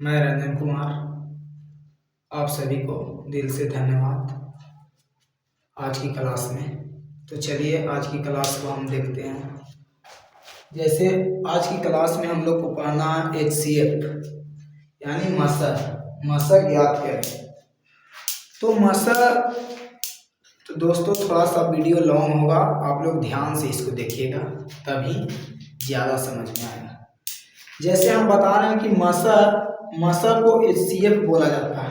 मैं रंजन कुमार, आप सभी को दिल से धन्यवाद आज की क्लास में। तो चलिए आज की क्लास को हम देखते हैं। जैसे आज की क्लास में हम लोग को पढ़ना है HCF यानी मशक याद करें। तो मशक, तो दोस्तों थोड़ा सा वीडियो लॉन्ग होगा, आप लोग ध्यान से इसको देखिएगा तभी ज़्यादा समझ में आएगा। जैसे हम बता रहे हैं कि मशक को HCF बोला जाता है।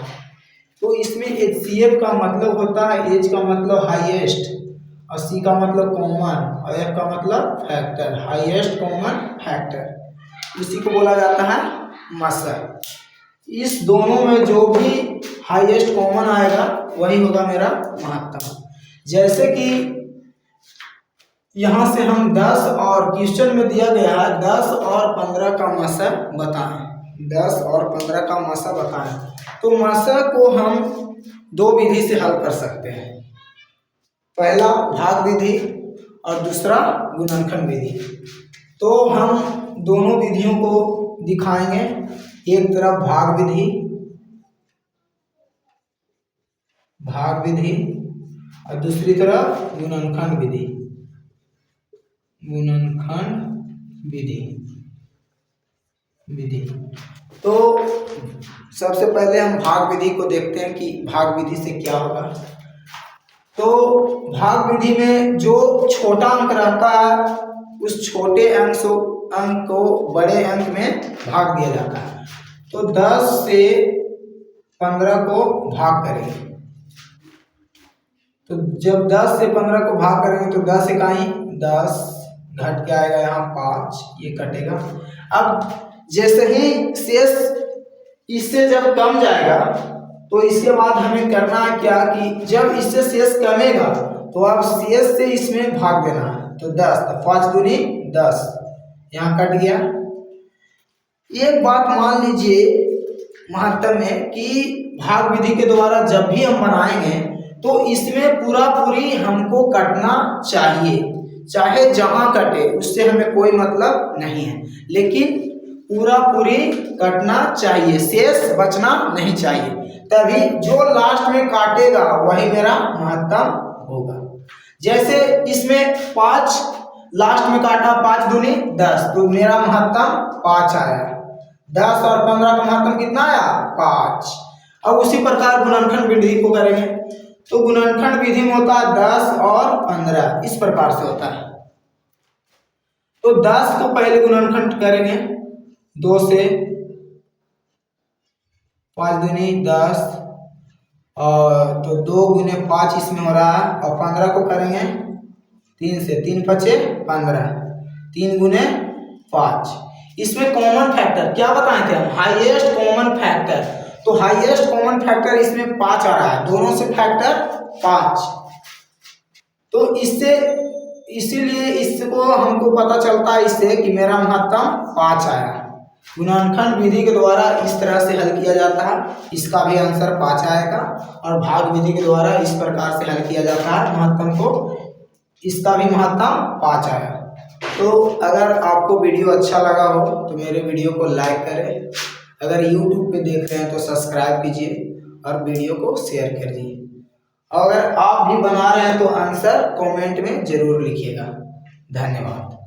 तो इसमें HCF का मतलब होता है, H का मतलब हाईएस्ट और C का मतलब कॉमन और F का मतलब फैक्टर, हाईएस्ट कॉमन फैक्टर, इसी को बोला जाता है मशक। इस दोनों में जो भी हाईएस्ट कॉमन आएगा वही होगा मेरा महत्तम। जैसे कि यहाँ से हम 10 और क्वेश्चन में दिया गया है 10 और 15 का मशक बताएं, 10 और 15 का मशक बताएं। तो मशक को हम दो विधि से हल कर सकते हैं, पहला भाग विधि और दूसरा गुणनखंड विधि। तो हम दोनों विधियों को दिखाएंगे, एक तरफ भाग विधि और दूसरी तरफ गुणनखंड विधि। तो सबसे पहले हम भाग विधि को देखते हैं कि भाग विधि से क्या होगा। तो भाग विधि में जो छोटा अंक रहता है उस छोटे अंक को बड़े अंक में भाग दिया जाता है। तो 10 से 15 को भाग करेंगे, तो जब 10 से 15 को भाग करेंगे तो 10 इकाई 10 घट के आएगा यहाँ 5, ये कटेगा। अब जैसे ही शेष इससे जब कम जाएगा तो इसके बाद हमें करना है क्या कि जब इससे शेष कमेगा तो अब शेष से इसमें भाग देना है। तो 10, तो 5 दूनी 10, यहाँ कट गया। एक बात मान लीजिए महत्तम में कि भाग विधि के द्वारा जब भी हम बनाएंगे तो इसमें पूरी हमको कटना चाहिए, चाहे जहां कटे उससे हमें कोई मतलब नहीं है, लेकिन पूरी कटना चाहिए, शेष बचना नहीं चाहिए। तभी जो लास्ट में काटेगा वही मेरा महत्तम होगा। जैसे इसमें 5 लास्ट में काटा, 5 दूनी 10, तो मेरा महत्तम 5 आया। 10 और 15 का महत्तम कितना आया? 5। अब उसी प्रकार गुणनखंड विधि को करेंगे। तो गुणनखंड विधि में होता है 10 और 15, इस प्रकार से होता है। तो 10 को पहले गुणनखंड करेंगे, 2 से 5 दूनी 10 और तो 2 गुने 5 इसमें हो रहा है, और 15 को करेंगे 3 से, 3 पचे 15, 3 गुने 5। इसमें कॉमन फैक्टर क्या बताए थे हम? Highest common factor. तो हाईएस्ट कॉमन फैक्टर इसमें 5 आ रहा है, दोनों से फैक्टर 5। तो इसीलिए इसको हमको पता चलता है इससे कि मेरा महत्तम 5 आया। गुणनखंड विधि के द्वारा इस तरह से हल किया जाता है, इसका भी आंसर 5 आएगा। और भाग विधि के द्वारा इस प्रकार से हल किया जाता है महत्तम को, इसका भी महत्तम 5 आया। तो अगर आपको वीडियो अच्छा लगा हो तो मेरे वीडियो को लाइक करें, अगर YouTube पे देख रहे हैं तो सब्सक्राइब कीजिए और वीडियो को शेयर करिए। अगर आप भी बना रहे हैं तो आंसर कमेंट में जरूर लिखिएगा। धन्यवाद।